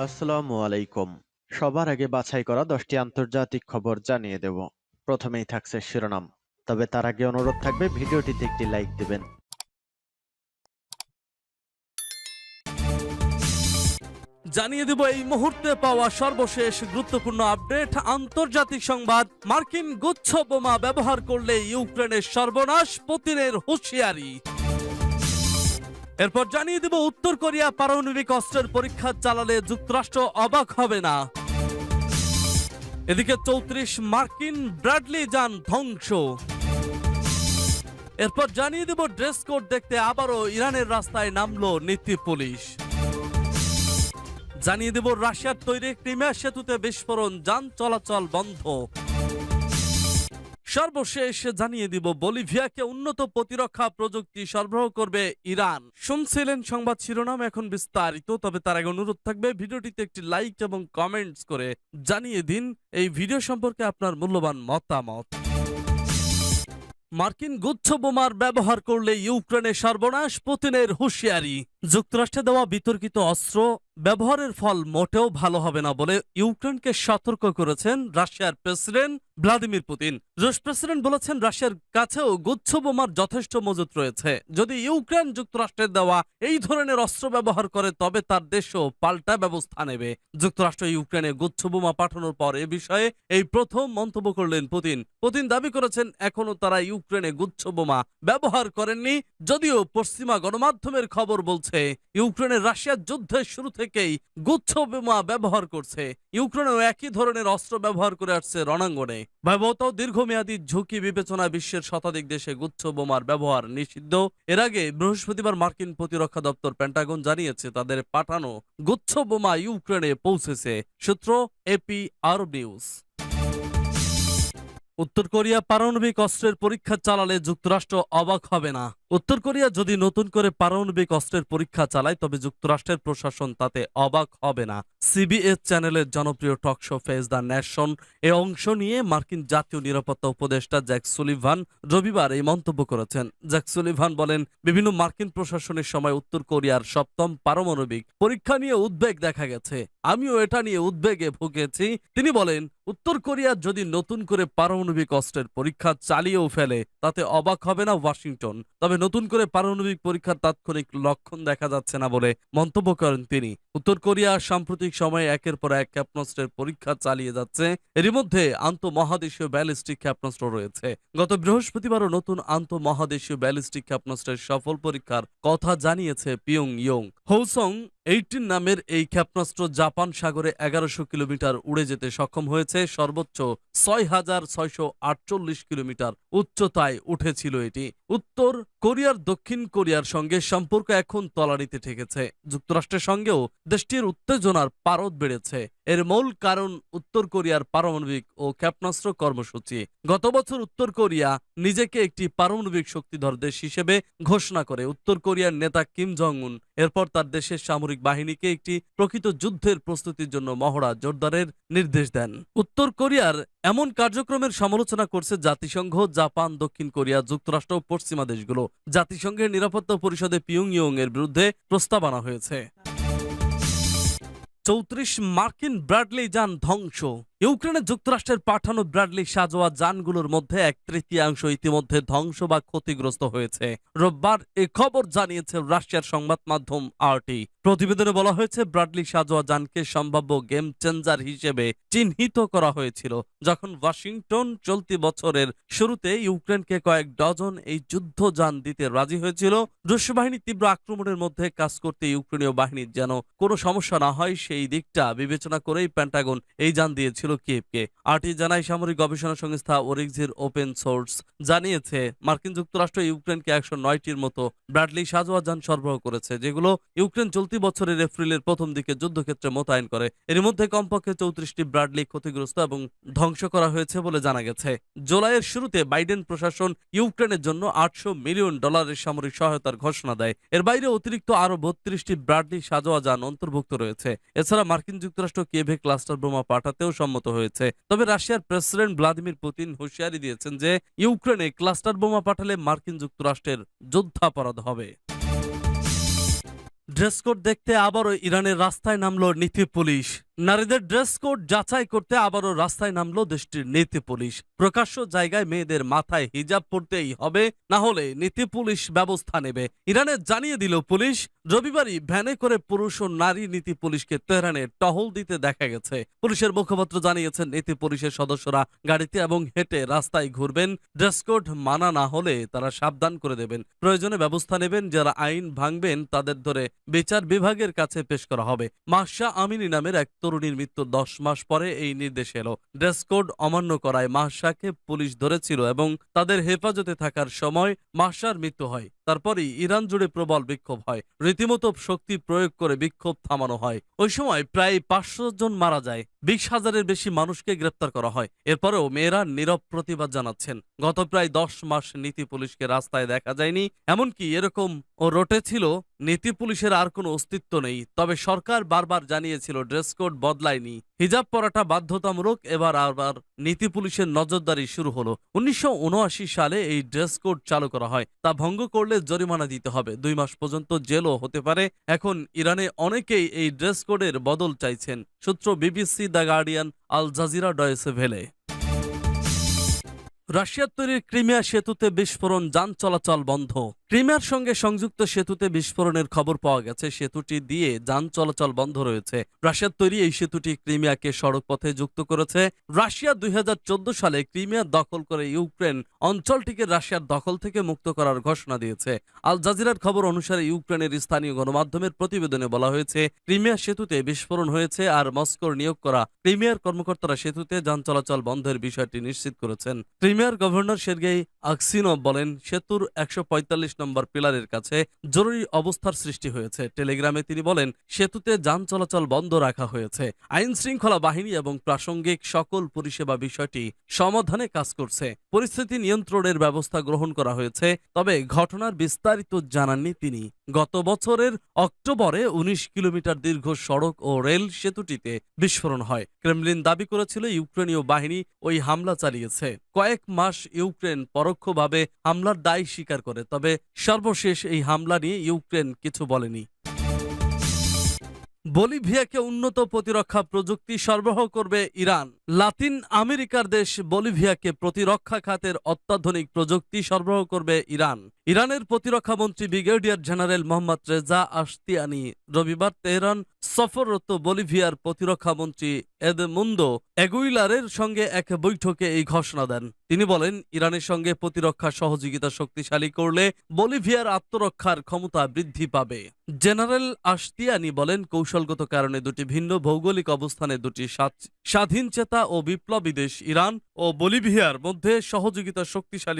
আসসালামু আলাইকুম। সবার আগে বাছাই করা 10টি আন্তর্জাতিক খবর জানিয়ে দেব। প্রথমেই থাকছে শিরোনাম। তবে তার আগে অনুরোধ থাকবে ভিডিওটিতে একটি লাইক দিবেন। জানিয়ে দেব এই মুহূর্তে পাওয়া সর্বশেষ গুরুত্বপূর্ণ আপডেট। আন্তর্জাতিক সংবাদ, মার্কিন গুচ্ছ বোমা ব্যবহার করলে ইউক্রেনের সর্বনাশ, পুতিনের হুঁশিয়ারি। এরপর জানিয়ে দেব উত্তর কোরিয়া পারমাণবিক অস্ত্রের পরীক্ষা চালালে যুক্তরাষ্ট্র অবাক হবে না। এদিকে 34 মার্কিন ব্র্যাডলি যান ধ্বংস। এরপর জানিয়ে দেব ড্রেস কোড দেখতে আবারও ইরানের রাস্তায় নামলো নীতি পুলিশ। জানিয়ে দেব রাশিয়ার তৈরি ক্রিমিয়া সেতুতে বিস্ফোরণ, যান চলাচল বন্ধ। সর্বশেষ জানিয়ে দিব বলিভিয়াকে উন্নত প্রতিরক্ষা প্রযুক্তি সরবরাহ করবে ইরান। শুনছিলেন সংবাদ শিরোনাম, এখন বিস্তারিত। তবে তার আগে অনুরোধ থাকবে ভিডিওটিতে একটি লাইক এবং কমেন্টস করে জানিয়ে দিন এই ভিডিও সম্পর্কে আপনার মূল্যবান মতামত। মার্কিন গুচ্ছ বোমার ব্যবহার করলে ইউক্রেনের সর্বনাশ, পুতিনের হুঁশিয়ারি। যুক্তরাষ্ট্রে দেওয়া বিতর্কিত অস্ত্র ব্যবহারের ফল মোটেও ভালো হবে না বলে ইউক্রেনকে সতর্ক করেছেন রাশিয়ার প্রেসিডেন্ট ভ্লাদিমির পুতিন। রুশ প্রেসিডেন্ট বলেছেন রাশিয়ার কাছেও গুচ্ছ বোমার যথেষ্ট মজুত রয়েছে। যদি ইউক্রেন যুক্তরাষ্ট্রের দেওয়া এই ধরনের অস্ত্র ব্যবহার করে তবে তার দেশও পাল্টা ব্যবস্থা নেবে। যুক্তরাষ্ট্র ইউক্রেনে গুচ্ছ বোমা পাঠানোর পর এ বিষয়ে এই প্রথম মন্তব্য করলেন পুতিন। পুতিন দাবি করেছেন এখনো তারা ইউক্রেনে গুচ্ছ বোমা ব্যবহার করেননি, যদিও পশ্চিমা গণমাধ্যমের খবর বলছে ইউক্রেনের রাশিয়ার যুদ্ধের শুরু থেকেই গুচ্ছ বোমা ব্যবহার করছে। ইউক্রেনও একই ধরনের অস্ত্র ব্যবহার করে আসছে রণাঙ্গনে। ভয়াবহত দীর্ঘমেয়াদী ঝুঁকি বিবেচনায় বিশ্বের শতাধিক দেশে গুচ্ছ বোমার ব্যবহার নিষিদ্ধ। এর আগে বৃহস্পতিবার মার্কিন প্রতিরক্ষা দপ্তর পেন্টাগন জানিয়েছে তাদের পাঠানো গুচ্ছ বোমা ইউক্রেনে পৌঁছেছে। সূত্র এপি আরব নিউজ। উত্তর কোরিয়া পারমাণবিক অস্ত্রের পরীক্ষা চালালে যুক্তরাষ্ট্র অবাক হবে না। উত্তর কোরিয়া যদি নতুন করে পারমাণবিক অস্ত্রের পরীক্ষা চালায় তবে যুক্তরাষ্ট্রের প্রশাসন তাতে অবাক হবে না। সিবিএস চ্যানেলের জনপ্রিয় talk show Face the Nation এ অংশ নিয়ে মার্কিন জাতীয় নিরাপত্তা উপদেষ্টা জ্যাক সুলিভান রবিবার এই মন্তব্য করেছেন। জ্যাক সুলিভান বলেন, বিভিন্ন মার্কিন প্রশাসনের সময় উত্তর কোরিয়ার সপ্তম পারমাণবিক পরীক্ষা নিয়ে উদ্বেগ দেখা গেছে। আমিও এটা নিয়ে উদ্বেগে ভুগেছি। তিনি বলেন, উত্তর কোরিয়া যদি নতুন করে পারমাণবিক অস্ত্রের পরীক্ষা চালিয়েও ফেলে তাতে অবাক হবে না ওয়াশিংটন। তবে নতুন করে পারমাণবিক পরীক্ষার তাৎক্ষণিক লক্ষণ দেখা যাচ্ছে না বলে মন্তব্য করেন তিনি। উত্তর কোরিয়া সাম্প্রতিক সময়ে একের পর এক ক্ষেপণাস্ত্রের পরীক্ষা চালিয়ে যাচ্ছে। এরই মধ্যে আন্তঃমহাদেশীয় ব্যালিস্টিক ক্ষেপণাস্ত্র রয়েছে। গত বৃহস্পতিবারও নতুন আন্তঃমহাদেশীয় ব্যালিস্টিক ক্ষেপণাস্ত্রের সফল পরীক্ষার কথা জানিয়েছে পিয়ংইয়ং। হৌসং 18 নামের এই ক্ষেপণাস্ত্র জাপান সাগরে 1100 কিলোমিটার উড়ে যেতে সক্ষম হয়েছে। সর্বোচ্চ 6648 কিলোমিটার উচ্চতায় উঠেছিল এটি। উত্তর কোরিয়ার দক্ষিণ কোরিয়ার সঙ্গে সম্পর্ক এখন তলানিতে ঠেকেছে। যুক্তরাষ্ট্রের সঙ্গেও দেশটির উত্তেজনার পারদ বেড়েছে। এর মূল কারণ উত্তর কোরিয়ার পারমাণবিক ও ক্ষেপণাস্ত্র কর্মসূচি। গত বছর উত্তর কোরিয়া নিজেকে একটি পারমাণবিক শক্তিধর দেশ হিসেবে ঘোষণা করে। উত্তর কোরিয়ার নেতা কিম জং উন এরপর তার দেশের সামরিক বাহিনীকে একটি প্রকৃত যুদ্ধের প্রস্তুতির জন্য মহড়া জোরদারের নির্দেশ দেন। উত্তর কোরিয়ার এমন কার্যক্রমের সমালোচনা করছে জাতিসংঘ, জাপান, দক্ষিণ কোরিয়া, যুক্তরাষ্ট্র ও পশ্চিমা দেশগুলো। জাতিসংঘের নিরাপত্তা পরিষদে পিয়ংইয়ং এর বিরুদ্ধে প্রস্তাব আনা হয়েছে। 34 মার্কিন ব্র্যাডলি যান ধ্বংস। ইউক্রেনে যুক্তরাষ্ট্রের পাঠানো ব্র্যাডলি সাজোয়া যানগুলোর মধ্যে 1/3 ইতিমধ্যে ধ্বংস বা ক্ষতিগ্রস্ত হয়েছে। রোববার এ খবর জানিয়েছে রাশিয়ার সংবাদ মাধ্যম আরটি। প্রতিবেদনে বলা হয়েছে ব্র্যাডলি সাজোয়া যানকে সম্ভাব্য গেম চেঞ্জার হিসেবে চিহ্নিত করা হয়েছিল যখন ওয়াশিংটন চলতি বছরের শুরুতে ইউক্রেনকে কয়েক ডজন এই যুদ্ধযান দিতে রাজি হয়েছিল। রুশ বাহিনী তীব্র আক্রমণের মধ্যে কাজ করতে ইউক্রেনীয় বাহিনীর যেন কোনো সমস্যা না হয় সেই দিকটা বিবেচনা করেই পেন্টাগন এই যান দিয়েছিল কিয়েভকে। আরটি জানায় সামরিক গবেষণা সংস্থা ওরিগজির ওপেন সোর্স জানিয়েছে মার্কিন যুক্তরাষ্ট্র ইউক্রেনকে 109টির মতো ব্র্যাডলি সাজোয়া যান সরবরাহ করেছে, যেগুলো ইউক্রেন চলতি বছরের এপ্রিলের প্রথম দিকে যুদ্ধক্ষেত্রে মোতায়েন করে। এর মধ্যে কমপক্ষে 34টি ব্র্যাডলি ক্ষতিগ্রস্ত এবং ধ্বংস করা হয়েছে বলে জানা গেছে। জুলাইয়ের শুরুতে বাইডেন প্রশাসন ইউক্রেনের জন্য $800 মিলিয়ন সামরিক সহায়তার ঘোষণা দেয়। এর বাইরে অতিরিক্ত আরো 32টি ব্র্যাডলি সাজোয়া যান অন্তর্ভুক্ত রয়েছে। এছাড়া মার্কিন যুক্তরাষ্ট্র কিয়েভে ক্লাস্টার বোমা পাঠাতেও সম্মত হয়েছে। তবে রাশিয়ার প্রেসিডেন্ট ভ্লাদিমির পুতিন হুঁশিয়ারি দিয়েছেন যে ইউক্রেনে ক্লাস্টার বোমা পাঠালে মার্কিন যুক্তরাষ্ট্রের যুদ্ধাপরাধ হবে। ড্রেস কোড দেখতে আবারও ইরানের রাস্তায় নামলো নীতি পুলিশ। নারীদের ড্রেস কোড যাচাই করতে আবারও রাস্তায় নামলো দেশটির নীতি পুলিশ। প্রকাশ্য জায়গায় মেয়েদের মাথায় হিজাব পরতেই হবে, না হলে নীতি পুলিশ ব্যবস্থা নেবে। ইরানে জানিয়ে দিল পুলিশ। রবিবারই ভ্যানে করে পুরুষ ও নারী নীতি পুলিশকে তেহরানে টহল দিতে দেখা গেছে। পুলিশের মুখপাত্র জানিয়েছেন, নীতি পুলিশের সদস্যরা গাড়িতে এবং হেঁটে রাস্তায় ঘুরবেন। ড্রেস কোড মানা না হলে তারা সাবধান করে দেবেন, প্রয়োজনে ব্যবস্থা নেবেন। যারা আইন ভাঙবেন তাদের ধরে বিচার বিভাগের কাছে পেশ করা হবে। মাহসা আমিনী নামের এক তরুণীর মৃত্যু 10 মাস পরে এই নির্দেশ এলো। ড্রেস কোড অমান্য করায় মাহসাকে পুলিশ ধরেছিল এবং তাদের হেফাজতে থাকার সময় মাহসার মৃত্যু হয়। তারপরই ইরান জুড়ে প্রবল বিক্ষোভ হয়। রীতিমতো শক্তি প্রয়োগ করে বিক্ষোভ থামানো হয়। ওই সময় প্রায় 500 জন মারা যায়, 20,000-এর বেশি মানুষকে গ্রেপ্তার করা হয়। এরপরেও মেয়েরা নীরব প্রতিবাদ জানাচ্ছেন। গত প্রায় 10 মাস নীতি পুলিশকে রাস্তায় দেখা যায়নি। এমনকি এরকম ও রটেছিল নীতি পুলিশের আর কোনো অস্তিত্ব নেই। তবে সরকার বারবার জানিয়েছিল ড্রেস কোড বদলায়নি, হিজাব পরাটা বাধ্যতামূলক। এবার আবার নীতি পুলিশের নজরদারি শুরু হলো। 1979 সালে এই ড্রেস কোড চালু করা হয়। তা ভঙ্গ করলে জরিমানা দিতে হবে, 2 মাস পর্যন্ত জেলও হতে পারে। এখন ইরানে অনেকেই এই ড্রেস কোডের বদল চাইছেন। সূত্র BBC, the Guardian, Al Jazeera, Deutsche Welle. রাশিয়ার তৈরি ক্রিমিয়া সেতুতে বিস্ফোরণ, যান চলাচল বন্ধ। ক্রিমিয়ার সঙ্গে সংযুক্ত সেতুতে বিস্ফোরণের খবর পাওয়া গেছে। সেতুটি দিয়ে যান চলাচল বন্ধ রয়েছে। রাশিয়ার তৈরি এই সেতুটি ক্রিমিয়াকে সড়ক পথে যুক্ত করেছে। রাশিয়া 2014 সালে ক্রিমিয়া দখল করে ইউক্রেন অঞ্চলটিকে রাশিয়ার দখল থেকে মুক্ত করার ঘোষণা দিয়েছে। আল জাজিরার খবর অনুসারে ইউক্রেনের স্থানীয় গণমাধ্যমের প্রতিবেদনে বলা হয়েছে, ক্রিমিয়া সেতুতে বিস্ফোরণ হয়েছে আর মস্কোর নিয়োগ করা ক্রিমিয়ার কর্মকর্তারা সেতুতে যান চলাচল বন্ধের বিষয়টি নিশ্চিত করেছেন। ক্রিমিয়ার গভর্নর সের্গেই আকসিনভ বলেন, সেতুর 145 নম্বর পিলারের কাছে জরুরি অবস্থার সৃষ্টি হয়েছে। টেলিগ্রামে তিনি বলেন, সেতুতে যান চলাচল বন্ধ রাখা হয়েছে। আইন শৃঙ্খলা বাহিনী এবং প্রাসঙ্গিক সকল পরিষেবা বিষয়টি সমাধানে কাজ করছে। পরিস্থিতি নিয়ন্ত্রণের ব্যবস্থা গ্রহণ করা হয়েছে। তবে ঘটনার বিস্তারিত জানাননি তিনি। গত বছরের অক্টোবরে 19 কিলোমিটার দীর্ঘ সড়ক ও রেল সেতুটিতে বিস্ফোরণ হয়। ক্রেমলিন দাবি করেছিল ইউক্রেনীয় বাহিনী ওই হামলা চালিয়েছে। কয়েক মাস ইউক্রেন পরোক্ষভাবে হামলার দায় স্বীকার করে, তবে সর্বশেষ এই হামলা নিয়ে ইউক্রেন কিছু বলেনি। বলিভিয়াকে উন্নত প্রতিরক্ষা প্রযুক্তি সরবরাহ করবে ইরান। লাতিন আমেরিকার দেশ বলিভিয়াকে প্রতিরক্ষা খাতের অত্যাধুনিক প্রযুক্তি সরবরাহ করবে ইরান। ইরানের প্রতিরক্ষা মন্ত্রী brigadier general Mohammad Reza Ashtiani রবিবার তেহরান সফররত বলিভিয়ার প্রতিরক্ষা মন্ত্রী এদমুন্দো এগুইলারের সঙ্গে এক বৈঠকে এই ঘোষণা দেন। তিনি বলেন, ইরানের সঙ্গে প্রতিরক্ষা সহযোগিতা শক্তিশালী করলে বলিভিয়ার আত্মরক্ষার ক্ষমতা বৃদ্ধি পাবে। জেনারেল আশতিয়ানি বলেন, কৌশলগত কারণে দুটি ভিন্ন ভৌগোলিক অবস্থানে দুটি স্বাধীন চেতা ও বিপ্লবী দেশ ইরান ও বলিভিয়ার মধ্যে সহযোগিতা শক্তিশালী